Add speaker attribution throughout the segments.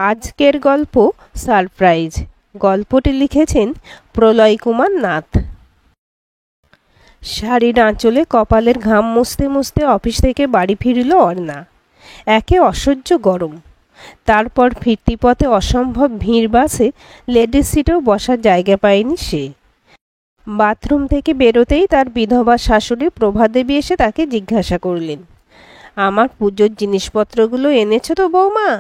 Speaker 1: আজকের গল্প সারপ্রাইজ। গল্পটি লিখেছেন প্রলয় কুমার নাথ। শাড়ির আঁচলে কপালের ঘাম মুছতে মুছতে অফিস থেকে বাড়ি ফিরল অর্ণা। একে অসহ্য গরম, তারপর ফিরতি পথে অসম্ভব ভিড়, বাসে লেডিস সিটেও বসার জায়গা পায়নি সে। বাথরুম থেকে বেরোতেই তার বিধবা শাশুড়ি প্রভাদেবী এসে তাকে জিজ্ঞাসা করলেন, আমার পুজোর জিনিসপত্রগুলো এনেছো তো বৌমা?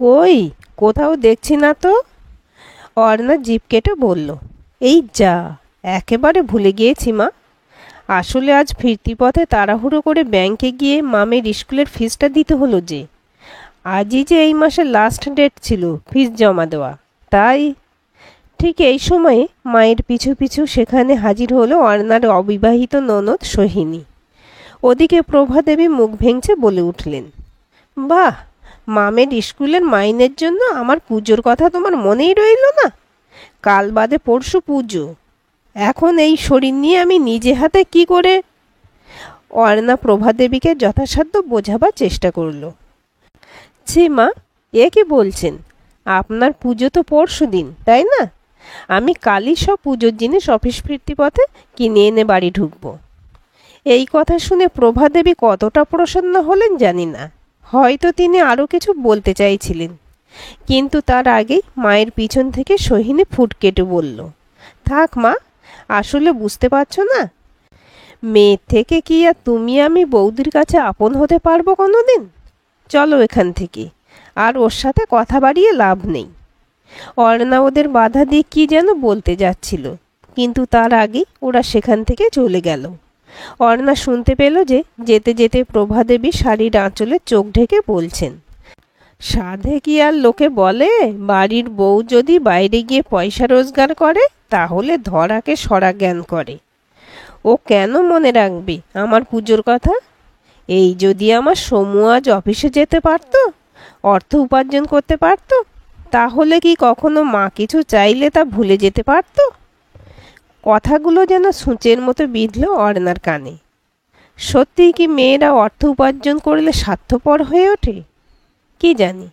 Speaker 1: কই, কোথাও দেখছি না তো। অর্ণা জিভ কেটে বলল, এই যা, একেবারে ভুলে গিয়েছি মা। আসলে আজ ফিরতি পথে তাড়াহুড়ো করে ব্যাংকে গিয়ে মামের স্কুলের ফিসটা দিতে হলো যে। আজই যে এই মাসের লাস্ট ডেট ছিল ফিস জমা দেওয়া, তাই। ঠিক এই সময়ে মায়ের পিছু পিছু সেখানে হাজির হলো অর্ণার অবিবাহিত ননদ সোহিনী। ওদিকে প্রভাদেবী মুখ ভেঙচে বলে উঠলেন, বাহ, মামের স্কুলের মাইনের জন্য আমার পুজোর কথা তোমার মনেই রইল না। কাল বাদে পরশু পুজো, এখন এই শরীর নিয়ে আমি নিজে হাতে কি করে? অর্ণা প্রভাদেবীকে যথাসাধ্য বোঝাবার চেষ্টা করল। ছি মা, এ কি বলছেন? আপনার পুজো তো পরশু দিন, তাই না? আমি কালই সব পুজোর জিনিস অফিস ফিরতি পথে কিনে এনে বাড়ি ঢুকবো। এই কথা শুনে প্রভাদেবী কতটা প্রসন্ন হলেন জানি না। হয়তো তিনি আরও কিছু বলতে চাইছিলেন, কিন্তু তার আগেই মায়ের পিছন থেকে সোহিনী ফুট কেটে বলল, থাক মা, আসলে বুঝতে পারছো না, মেয়ের থেকে কি আর তুমি আমি বৌদির কাছে আপন হতে পারবো কোনো দিন? চলো এখান থেকে, আর ওর সাথে কথা বাড়িয়ে লাভ নেই। অর্ণা ওদের বাধা দিয়ে কি যেন বলতে যাচ্ছিল, কিন্তু তার আগেই ওরা সেখান থেকে চলে গেল। অর্ণা শুনতে পেল যে যেতে যেতে প্রভাদেবী শাড়ির আঁচলে চোখ ঢেকে বলছেন, সাধে কি আর লোকে বলে, বাড়ির বউ যদি বাইরে গিয়ে পয়সা রোজগার করে তাহলে ধরাকে সরা জ্ঞান করে। ও কেন মনে রাখবে আমার পুজোর কথা? এই যদি আমার সমু আজ অফিসে যেতে পারত, অর্থ উপার্জন করতে পারত, তাহলে কি কখনো মা কিছু চাইলে তা ভুলে যেতে পারত? কথাগুলো যেন সূচের মতো বিঁধল অর্ণার কানে। সত্যিই কি মেয়েরা অর্থ উপার্জন করলে স্বার্থপর হয়ে ওঠে? কি জানি,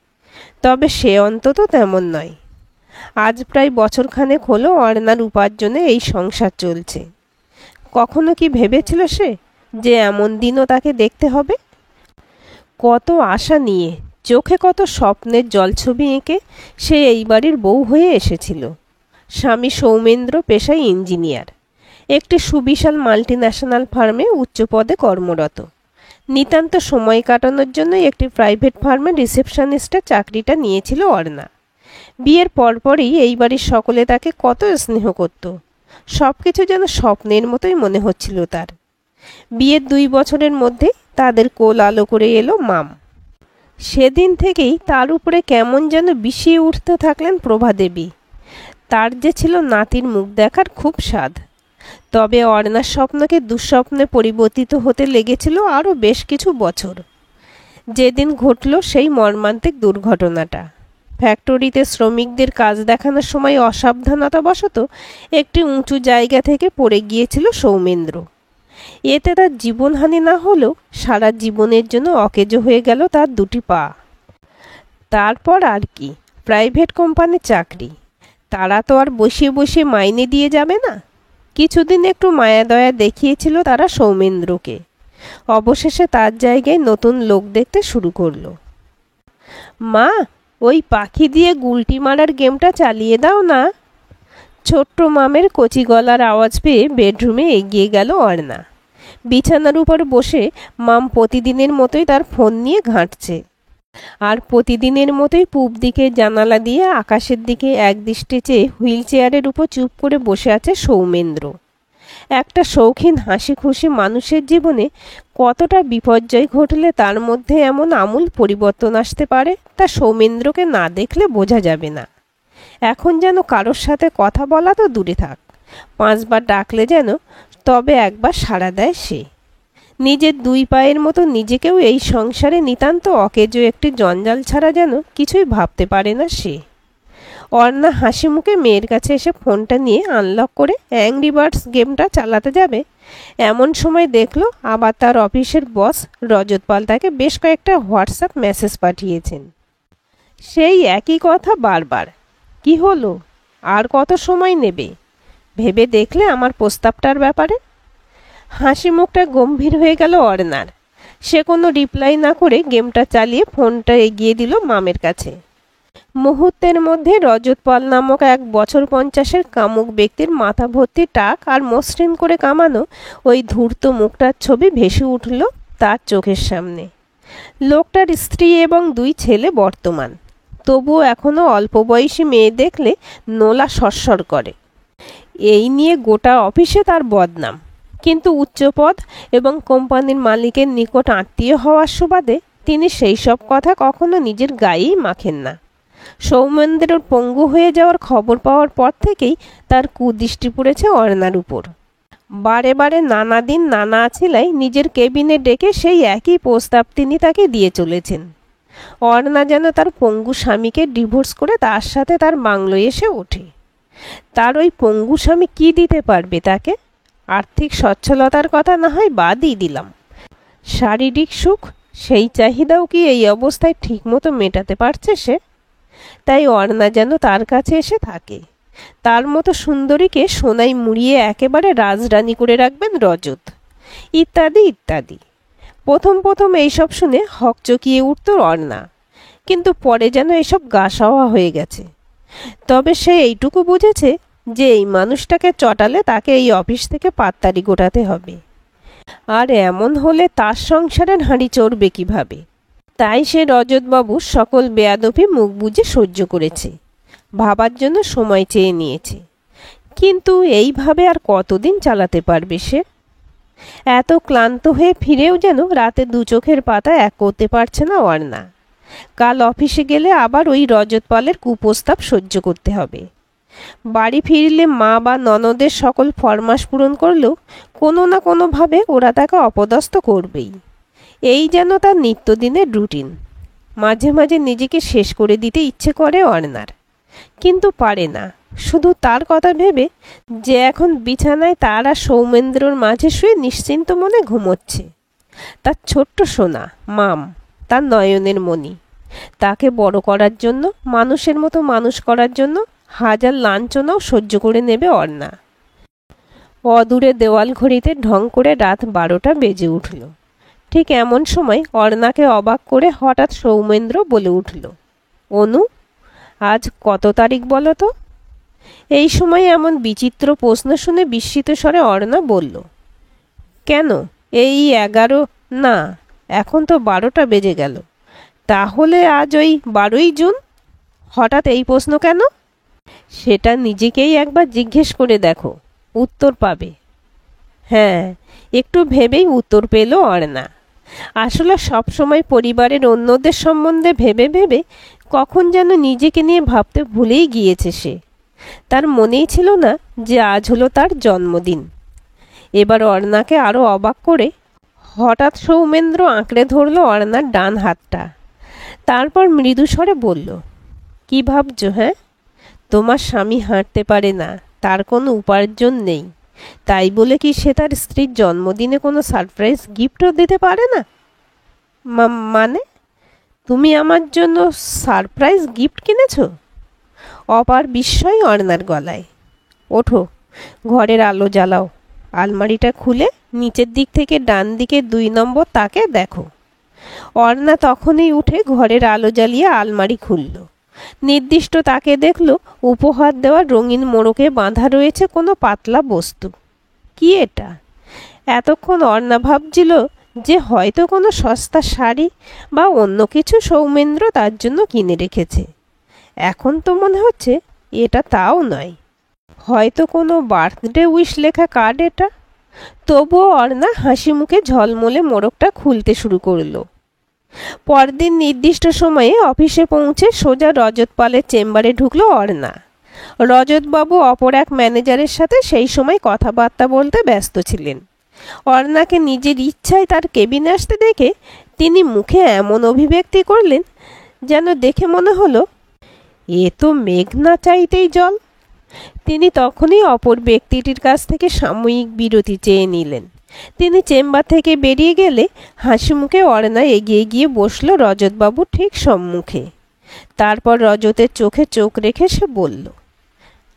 Speaker 1: তবে সে অন্তত তেমন নয়। আজ প্রায় বছরখানেক হলো অর্ণার উপার্জনে এই সংসার চলছে। কখনো কি ভেবেছিল সে যে এমন দিনও তাকে দেখতে হবে? কত আশা নিয়ে, চোখে কত স্বপ্নের জলছবি এঁকে সে এই বাড়ির বউ হয়ে এসেছিল। স্বামী সৌমেন্দ্র পেশায় ইঞ্জিনিয়ার, একটি সুবিশাল মাল্টিন্যাশনাল ফার্মে উচ্চ পদে কর্মরত। নিতান্ত সময় কাটানোর জন্য একটি প্রাইভেট ফার্মে রিসেপশনিস্টের চাকরিটা নিয়েছিল অর্ণা। বিয়ের পরপরই এই বাড়ির সকলে তাকে কত স্নেহ করত, সব কিছু যেন স্বপ্নের মতোই মনে হচ্ছিল তার। বিয়ের 2 বছরের মধ্যে তাদের কোল আলো করে এলো মাম। সেদিন থেকেই তার উপরে কেমন যেন বিষিয়ে উঠতে থাকলেন প্রভাদেবী। তার যে ছিল নাতির মুখ দেখার খুব স্বাদ। তবে অর্ণার স্বপ্নকে দুঃস্বপ্নে পরিবর্তিত হতে লেগেছিল আরও বেশ কিছু বছর। যেদিন ঘটল সেই মর্মান্তিক দুর্ঘটনাটা, ফ্যাক্টরিতে শ্রমিকদের কাজ দেখানোর সময় অসাবধানতাবশত একটি উঁচু জায়গা থেকে পড়ে গিয়েছিল সৌমেন্দ্র। এতে তার জীবনহানি না হলেও সারা জীবনের জন্য অকেজো হয়ে গেল তার 2টি পা। তারপর আর কি, প্রাইভেট কোম্পানির চাকরি, তারা তো আর বসিয়ে বসিয়ে মাইনে দিয়ে যাবে না। কিছুদিন একটু মায়া দয়া দেখিয়েছিল তারা সৌমেন্দ্রকে। অবশেষে তার জায়গায় নতুন লোক দেখতে শুরু করলো। মা, ওই পাখি দিয়ে গুলটি মারার গেমটা চালিয়ে দাও না। ছোট্ট মামের কচি গলার আওয়াজ পেয়ে বেডরুমে এগিয়ে গেল অর্ণা। বিছানার উপর বসে মাম প্রতিদিনের মতোই তার ফোন নিয়ে ঘাঁটছে, আর প্রতিদিনের মতোই পূব দিকে জানালা দিয়ে আকাশের দিকে একদৃষ্টে চেয়ে হুইল চেয়ারের উপর চুপ করে বসে আছে সৌমেন্দ্র। একটা শৌখিন হাসি খুশি মানুষের জীবনে কতটা বিপর্যয় ঘটলে তার মধ্যে এমন আমূল পরিবর্তন আসতে পারে তা সৌমেন্দ্রকে না দেখলে বোঝা যাবে না। এখন যেন কারোর সাথে কথা বলা তো দূরে থাক, 5 বার ডাকলে যেন তবে একবার সাড়া দেয় সে। নিজের 2 পায়ের মতো নিজেকেও এই সংসারে নিতান্ত অকেজো একটি জঞ্জাল ছাড়া যেন কিছুই ভাবতে পারে না সে। অর্ণা হাসি মুখে মেয়ের কাছে এসে ফোনটা নিয়ে আনলক করে অ্যাংরি বার্ডস গেমটা চালাতে যাবে, এমন সময় দেখলো আবার তার অফিসের বস রজত পাল তাকে বেশ কয়েকটা হোয়াটসঅ্যাপ মেসেজ পাঠিয়েছেন। সেই একই কথা বারবার। কি হলো, আর কত সময় নেবে? ভেবে দেখলে আমার প্রস্তাবটার ব্যাপারে? হাসি মুখটা গম্ভীর হয়ে গেল অর্ণার। সে কোনো রিপ্লাই না করে গেমটা চালিয়ে ফোনটা এগিয়ে দিল মামের কাছে। মুহূর্তের মধ্যে রজত পাল নামক 1 বছর 50-এর কামুক ব্যক্তির মাথা ভর্তি টাক আর মসৃণ করে কামানো ওই ধূর্ত মুখটার ছবি ভেসে উঠল তার চোখের সামনে। লোকটার স্ত্রী এবং 2 ছেলে বর্তমান, তবুও এখনও অল্প বয়সী মেয়ে দেখলে নোলা সরসর করে। এই নিয়ে গোটা অফিসে তার বদনাম, কিন্তু উচ্চপদ এবং কোম্পানির মালিকের নিকট আত্মীয় হওয়ার সুবাদে তিনি সেই সব কথা কখনো নিজের গায়েই মাখেন না। সৌমেন্দ্রর পঙ্গু হয়ে যাওয়ার খবর পাওয়ার পর থেকেই তার কুদৃষ্টি পড়েছে অর্ণার উপর। বারে বারে নানা দিন নানা আছিলায় নিজের কেবিনে ডেকে সেই একই প্রস্তাব তিনি তাকে দিয়ে চলেছেন। অর্ণা যেন তার পঙ্গু স্বামীকে ডিভোর্স করে তার সাথে তার বাংলোয় এসে ওঠে। তার ওই পঙ্গু স্বামী কী দিতে পারবে তাকে? আর্থিক সচ্ছলতার কথা না হয় বাদই দিলাম, শারীরিক সুখ, সেই চাহিদাও কি এই অবস্থায় ঠিকমতো মেটাতে পারছে সে? তাই অর্ণা যেন তার কাছে এসে থাকে। তার মতো সুন্দরীকে সোনায় মুড়িয়ে একেবারে রাজরানী করে রাখবেন রজত, ইত্যাদি ইত্যাদি। প্রথম প্রথম এইসব শুনে হকচকিয়ে উঠত অর্ণা, কিন্তু পরে যেন এসব গা সওয়া হয়ে গেছে। তবে সে এইটুকু বুঝেছে যে এই মানুষটাকে চটালে তাকে এই অফিস থেকে পাত্তারি গোটাতে হবে, আর এমন হলে তার সংসারের হাঁড়ি চড়বে কিভাবে। তাই সে রজতবাবুর সকল বেয়াদপি মুখ বুজে সহ্য করেছে, ভাবার জন্য সময় চেয়ে নিয়েছে। কিন্তু এইভাবে আর কতদিন চালাতে পারবে সে? এত ক্লান্ত হয়ে ফিরেও যেন রাতে 2 চোখের পাতা এক করতে পারছে না অর্ণা। কাল অফিসে গেলে আবার ওই রজত পালের কুপ্রস্তাব সহ্য করতে হবে। বাড়ি ফিরলে মা বা ননদের সকল ফরমাস পূরণ করলেও কোনো না কোনোভাবে ওরা তাকে অপদস্থ করবেই। এই যেন তার নিত্যদিনের রুটিন। মাঝে মাঝে নিজেকে শেষ করে দিতে ইচ্ছে করে অর্ণার, কিন্তু পারে না। শুধু তার কথা ভেবে যে এখন বিছানায় তার আর সৌমেন্দ্রর মাঝে শুয়ে নিশ্চিন্ত মনে ঘুমোচ্ছে তার ছোট্ট সোনা মাম, তার নয়নের মণি। তাকে বড় করার জন্য, মানুষের মতো মানুষ করার জন্য হাজার লাঞ্ছনাও সহ্য করে নেবে অর্ণা। অদূরে দেওয়াল ঘড়িতে ঢং করে রাত 12টা বেজে উঠল। ঠিক এমন সময় অর্ণাকে অবাক করে হঠাৎ সৌমেন্দ্র বলে উঠল, অনু, আজ কত তারিখ বলো তো? এই সময় এমন বিচিত্র প্রশ্ন শুনে বিস্মিত স্বরে অর্ণা বলল, কেন, এই 11? না, এখন তো 12টা বেজে গেল। তাহলে আজ ওই 12ই জুন। হঠাৎ এই প্রশ্ন কেন? সেটা নিজেকেই একবার জিজ্ঞেস করে দেখো, উত্তর পাবে। হ্যাঁ, একটু ভেবেই উত্তর পেল অর্ণা। আসলে সবসময় পরিবারের অন্যদের সম্বন্ধে ভেবে ভেবে কখন যেন নিজেকে নিয়ে ভাবতে ভুলেই গিয়েছে সে। তার মনেই ছিল না যে আজ হলো তার জন্মদিন। এবার অর্ণাকে আরও অবাক করে হঠাৎ সৌমেন্দ্র আঁকড়ে ধরল অর্ণার ডান হাতটা। তারপর মৃদু স্বরে বলল, কি ভাবছো? হ্যাঁ, তোমার স্বামী হাঁটতে পারে না, তার কোনো উপার্জন নেই, তাই বলে কি সে তার স্ত্রীর জন্মদিনে কোনো সারপ্রাইজ গিফটও দিতে পারে না? মানে তুমি আমার জন্য সারপ্রাইজ গিফট কিনেছ? অপার বিস্ময় অর্ণার গলায়। ওঠো, ঘরের আলো জ্বালাও, আলমারিটা খুলে নিচের দিক থেকে ডান দিকে 2 নম্বর তাকে দেখো। অর্ণা তখনই উঠে ঘরের আলো জ্বালিয়ে আলমারি খুলল। নির্দিষ্ট তাকে দেখল উপহার দেওয়ার রঙিন মোড়কে বাঁধা রয়েছে কোনো পাতলা বস্তু। কি এটা? এতক্ষণ অর্ণা ভাবছিল যে হয়তো কোনো সস্তা শাড়ি বা অন্য কিছু সৌমেন্দ্র তার জন্য কিনে রেখেছে। এখন তো মনে হচ্ছে এটা তাও নয়, হয়তো কোনো বার্থডে উইশ লেখা কার্ড এটা। তবুও অর্ণা হাসি মুখে ঝলমলে মোড়কটা খুলতে শুরু করলো। পরদিন নির্দিষ্ট সময়ে অফিসে পৌঁছে সোজা রজত পালের চেম্বারে ঢুকলো অর্ণা। রজতবাবু অপর এক ম্যানেজারের সাথে সেই সময় কথাবার্তা বলতে ব্যস্ত ছিলেন। অর্ণাকে নিজের ইচ্ছায় তার কেবিনে আসতে দেখে তিনি মুখে এমন অভিব্যক্তি করলেন যেন দেখে মনে হলো এ তো মেঘ না চাইতেই জল। তিনি তখনই অপর ব্যক্তিটির কাছ থেকে সাময়িক বিরতি চেয়ে নিলেন। তিনি চেম্বার থেকে বেরিয়ে গেলে হাসি মুখে অর্ণা এগিয়ে গিয়ে বসল রজতবাবু ঠিক সম্মুখে। তারপর রজতের চোখে চোখ রেখে সে বলল,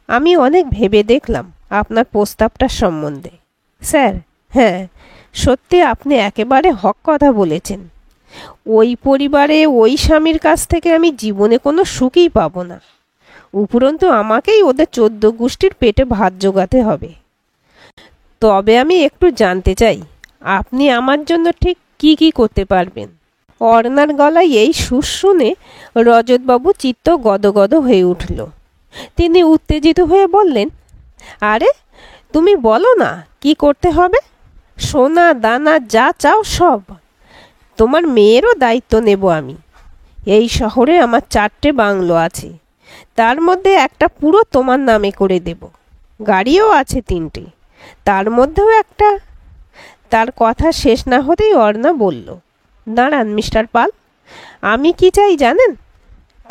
Speaker 1: আমি অনেক ভেবে দেখলাম আপনার প্রস্তাবটার সম্বন্ধে। স্যার, হ্যাঁ, সত্যি আপনি একেবারে হক কথা বলেছেন। ওই পরিবারে ওই স্বামীর কাছ থেকে আমি জীবনে কোনো সুখই পাব না। উপরন্তু আমাকেই ওদের 14 গোষ্ঠীর পেটে ভাত জোগাতে হবে। তবে আমি একটু জানতে চাই, আপনি আমার জন্য ঠিক কি কি করতে পারবেন? অর্ণার গলায় এই সুর শুনে রজতবাবু চিত্ত গদগদ হয়ে উঠল। তিনি উত্তেজিত হয়ে বললেন, আরে তুমি বলো না কি করতে হবে। সোনা দানা যা চাও সব। তোমার মেয়েরও দায়িত্ব নেব আমি। এই শহরে আমার 4টে বাংলো আছে, তার মধ্যে একটা পুরো তোমার নামে করে দেব। গাড়িও আছে 3টে, তার মধ্যেও একটা। তার কথা শেষ না হতেই অর্ণা বলল, দাঁড়ান মিস্টার পাল, আমি কি চাই জানেন?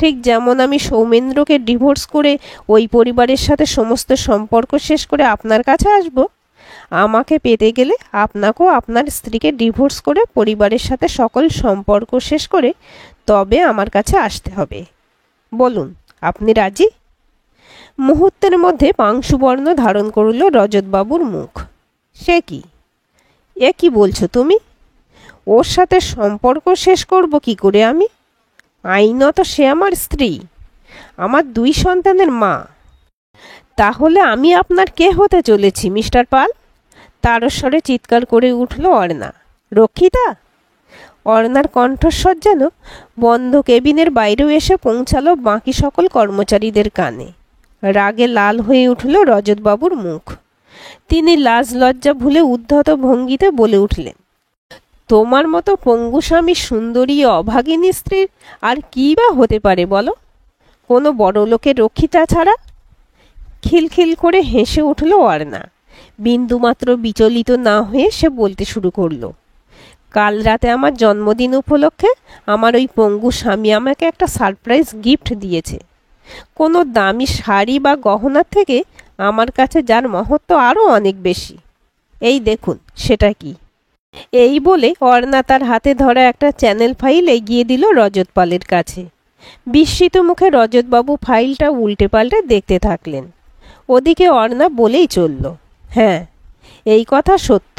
Speaker 1: ঠিক যেমন আমি সৌমেন্দ্রকে ডিভোর্স করে ওই পরিবারের সাথে সমস্ত সম্পর্ক শেষ করে আপনার কাছে আসব, আমাকে পেতে গেলে আপনাকেও আপনার স্ত্রীকে ডিভোর্স করে পরিবারের সাথে সকল সম্পর্ক শেষ করে তবে আমার কাছে আসতে হবে। বলুন, আপনি রাজি? মুহূর্তের মধ্যে পাংশুবর্ণ ধারণ করল রজতবাবুর মুখ। সে কি, এ কি বলছো তুমি? ওর সাথে সম্পর্ক শেষ করব কি করে আমি? আইনত সে আমার স্ত্রী, আমার 2 সন্তানের মা। তাহলে আমি আপনার কে হতে চলেছি মিস্টার পাল? তারস্বরে চিৎকার করে উঠল অর্ণা। রক্ষিতা? অর্ণার কণ্ঠস্বর যেন বন্ধ কেবিনের বাইরেও এসে পৌঁছালো বাকি সকল কর্মচারীদের কানে। রাগে লাল হয়ে উঠল রজতবাবুর মুখ। তিনি লাজ লজ্জা ভুলে উদ্ধত ভঙ্গিতে বলে উঠলেন, তোমার মতো পঙ্গু স্বামী সুন্দরী অভাগিনী স্ত্রীর আর কী বা হতে পারে বলো, কোনো বড় লোকের রক্ষিতা ছাড়া? খিলখিল করে হেসে উঠল অর্ণা। বিন্দুমাত্র বিচলিত না হয়ে সে বলতে শুরু করলো, কাল রাতে আমার জন্মদিন উপলক্ষে আমার ওই পঙ্গু স্বামী আমাকে একটা সারপ্রাইজ গিফট দিয়েছে। কোনো দামি শাড়ি বা গহনার থেকে আমার কাছে যার মহত্ব আরও অনেক বেশি। এই দেখুন সেটা কি। এই বলে অর্ণা তার হাতে ধরা একটা চ্যানেল ফাইল এগিয়ে দিল রজত পালের কাছে। বিস্মিত মুখে রজতবাবু ফাইলটা উল্টে পাল্টে দেখতে থাকলেন। ওদিকে অর্ণা বলেই চলল, হ্যাঁ, এই কথা সত্য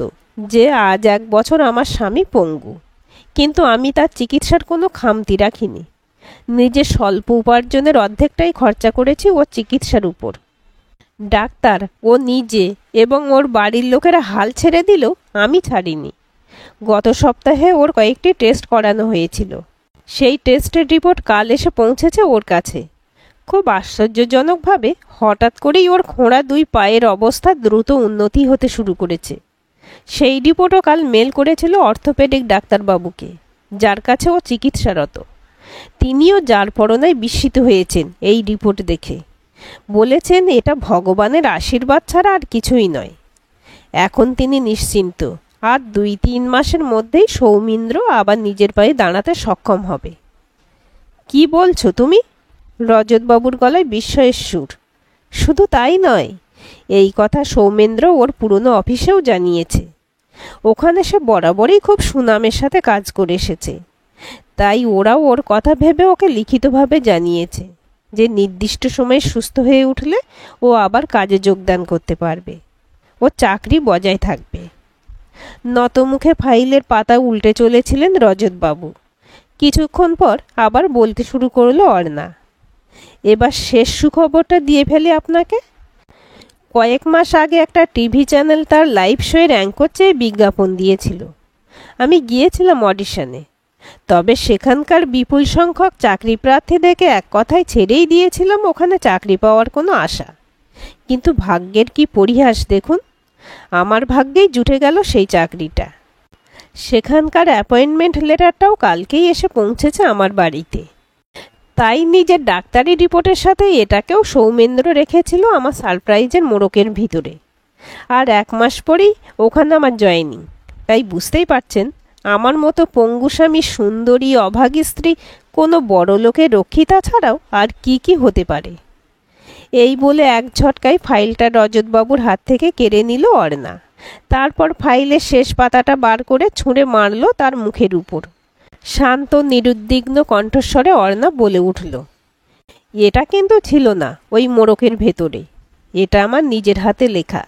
Speaker 1: যে আজ 1 বছর আমার স্বামী পঙ্গু, কিন্তু আমি তার চিকিৎসার কোনো খামতি রাখিনি। নিজের স্বল্প উপার্জনের অর্ধেকটাই খরচা করেছি ওর চিকিৎসার উপর। ডাক্তার, ও নিজে এবং ওর বাড়ির লোকেরা হাল ছেড়ে দিলেও আমি ছাড়িনি। গত সপ্তাহে ওর কয়েকটি টেস্ট করানো হয়েছিল। সেই টেস্টের রিপোর্ট কাল এসে পৌঁছেছে ওর কাছে। খুব আশ্চর্যজনকভাবে হঠাৎ করেই ওর খোঁড়া 2 পায়ের অবস্থা দ্রুত উন্নতি হতে শুরু করেছে। সেই রিপোর্টও কাল মেল করেছিল অর্থোপেডিক ডাক্তারবাবুকে, যার কাছে ও চিকিৎসারত। তিনিও যার পরনায় বিস্মিত হয়েছেন এই রিপোর্ট দেখে। বলেছেন এটা ভগবানের আশীর্বাদ ছাড়া আর কিছুই নয়। এখন তিনি নিশ্চিন্ত, আর 2-3 মাসের মধ্যেই সৌমিন্দ্র আবার নিজের পায়ে দাঁড়াতে সক্ষম হবে। কি বলছো তুমি? রজতবাবুর গলায় বিস্ময়ের সুর। শুধু তাই নয়, এই কথা সৌমেন্দ্র ওর পুরনো অফিসেও জানিয়েছে। ওখানে সে বরাবরই খুব সুনামের সাথে কাজ করে এসেছে। তাই ওরাও ওর কথা ভেবে ওকে লিখিতভাবে জানিয়েছে যে নির্দিষ্ট সময়ে সুস্থ হয়ে উঠলে ও আবার কাজে যোগদান করতে পারবে, ও চাকরি বজায় থাকবে। নতমুখে ফাইলের পাতা উল্টে চলেছিলেন রজতবাবু। কিছুক্ষণ পর আবার বলতে শুরু করলো অর্ণা, এবার শেষ সুখবরটা দিয়ে ফেলি আপনাকে। কয়েক মাস আগে একটা টিভি চ্যানেল তার লাইভ শোয়ের অ্যাঙ্কর চেয়ে বিজ্ঞাপন দিয়েছিল। আমি গিয়েছিলাম অডিশনে, তবে সেখানকার বিপুল সংখ্যক চাকরি প্রার্থী দেখে এক কথায় ছেড়েই দিয়েছিলাম ওখানে চাকরি পাওয়ার কোনো আশা। কিন্তু ভাগ্যের কি পরিহাস দেখুন, আমার ভাগ্যেই জুটে গেল সেই চাকরিটা। সেখানকার অ্যাপয়েন্টমেন্ট লেটারটাও কালকেই এসে পৌঁছেছে আমার বাড়িতে। তাই নিজের ডাক্তারি রিপোর্টের সাথে এটাকেও সৌমেন্দ্র রেখেছিল আমার সারপ্রাইজের মোড়কের ভিতরে। আর 1 মাস পরেই ওখানে আমার জয়েনিং। তাই বুঝতেই পারছেন আমার মতো পঙ্গু স্বামী সুন্দরী অভাগী স্ত্রী কোনো বড় লোকের রক্ষিতা ছাড়াও আর কি কি হতে পারে। এই বলে এক ঝটকায় ফাইলটা রজতবাবুর হাত থেকে কেড়ে নিল অর্ণা। তারপর ফাইলের শেষ পাতাটা বার করে ছুঁড়ে মারল তার মুখের উপর। শান্ত নিরুদ্বিগ্ন কণ্ঠস্বরে অর্ণা বলে উঠল, এটা কিন্তু ছিল না ওই মোড়কের ভেতরে, এটা আমার নিজের হাতে লেখা,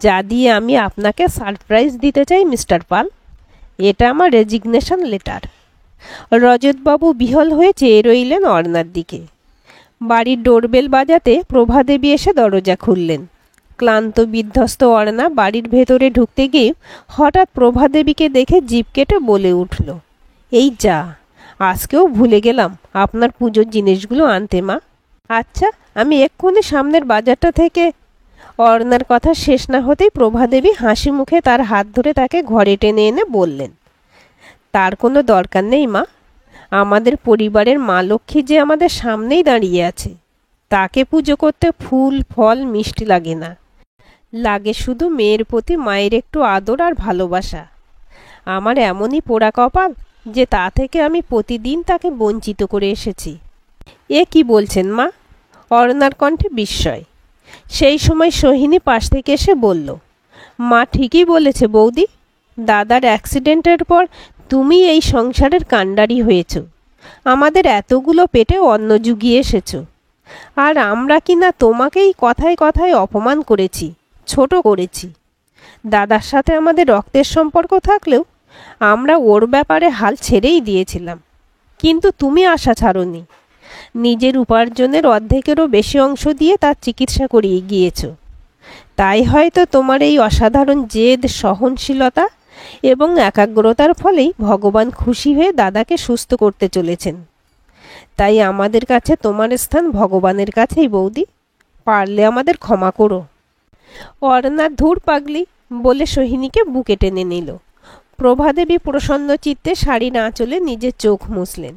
Speaker 1: যা দিয়ে আমি আপনাকে সারপ্রাইজ দিতে চাই মিস্টার পাল। এটা আমার রেজিগনেশন লেটার। রজতবাবু বিহ্বল হয়ে চেয়ে রইলেন অর্ণার দিকে। বাড়ির ডোরবেল বাজাতে প্রভাদেবী এসে দরজা খুললেন। ক্লান্ত বিধ্বস্ত অর্ণা বাড়ির ভেতরে ঢুকতে গিয়ে হঠাৎ প্রভাদেবীকে দেখে জিভ কেটে বলে উঠল, এই যা, আজকেও ভুলে গেলাম আপনার পুজোর জিনিসগুলো আনতে মা। আচ্ছা, আমি এক্ষুনি সামনের বাজারটা থেকে। অর্ণার কথা শেষ না হতেই প্রভাদেবী হাসি মুখে তার হাত ধরে তাকে ঘরে টেনে এনে বললেন, তার কোনো দরকার নেই মা। আমাদের পরিবারের মা লক্ষ্মী যে আমাদের সামনেই দাঁড়িয়ে আছে, তাকে পুজো করতে ফুল ফল মিষ্টি লাগে না, লাগে শুধু মেয়ের প্রতি মায়ের একটু আদর আর ভালোবাসা। আমার এমনই পোড়া কপাল যে তা থেকে আমি প্রতিদিন তাকে বঞ্চিত করে এসেছি। এ কি বলছেন মা? অর্ণার কণ্ঠে বিস্ময়। সেই সময় সোহিনী পাশ থেকে এসে বলল, মা ঠিকই বলেছে বৌদি। দাদার অ্যাক্সিডেন্টের পর তুমি এই সংসারের কাণ্ডারি হয়েছ, আমাদের এতগুলো পেটে অন্ন জুগিয়ে এসেছ, আর আমরা কিনা তোমাকেই কথায় কথায় অপমান করেছি, ছোট করেছি। দাদার সাথে আমাদের রক্তের সম্পর্ক থাকলেও আমরা ওর ব্যাপারে হাল ছেড়েই দিয়েছিলাম, কিন্তু তুমি আশা ছাড়োনি। নিজের উপার্জনের অর্ধেকেরও বেশি অংশ দিয়ে তার চিকিৎসা করিয়ে গিয়েছ। তাই হয়তো তোমার এই অসাধারণ জেদ, সহনশীলতা এবং একাগ্রতার ফলেই ভগবান খুশি হয়ে দাদাকে সুস্থ করতে চলেছেন। তাই আমাদের কাছে তোমার স্থান ভগবানের কাছেই বৌদি, পারলে আমাদের ক্ষমা করো। অর্ণা ধুর পাগলি বলে সোহিনীকে বুকে টেনে নিল। প্রভাদেবী প্রসন্ন চিত্তে শাড়ির আঁচলে নিজের চোখ মুছলেন।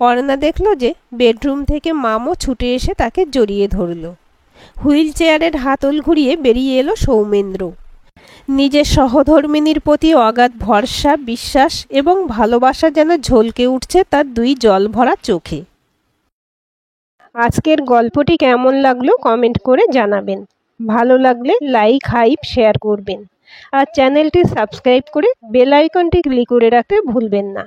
Speaker 1: অর্ণা দেখল যে বেডরুম থেকে মামও ছুটে এসে তাকে জড়িয়ে ধরল। হুইল চেয়ারের হাতল ঘুরিয়ে বেরিয়ে এলো সৌমেন্দ্র। নিজের সহধর্মিনীর প্রতি অগাধ ভরসা, বিশ্বাস এবং ভালোবাসা যেন ঝলকে উঠছে তার দুই জল ভরা চোখে। আজকের গল্পটি কেমন লাগলো কমেন্ট করে জানাবেন। ভালো লাগলে লাইক, হাইপ, শেয়ার করবেন আর চ্যানেলটি সাবস্ক্রাইব করে বেল আইকনটি ক্লিক করে রাখতে ভুলবেন না।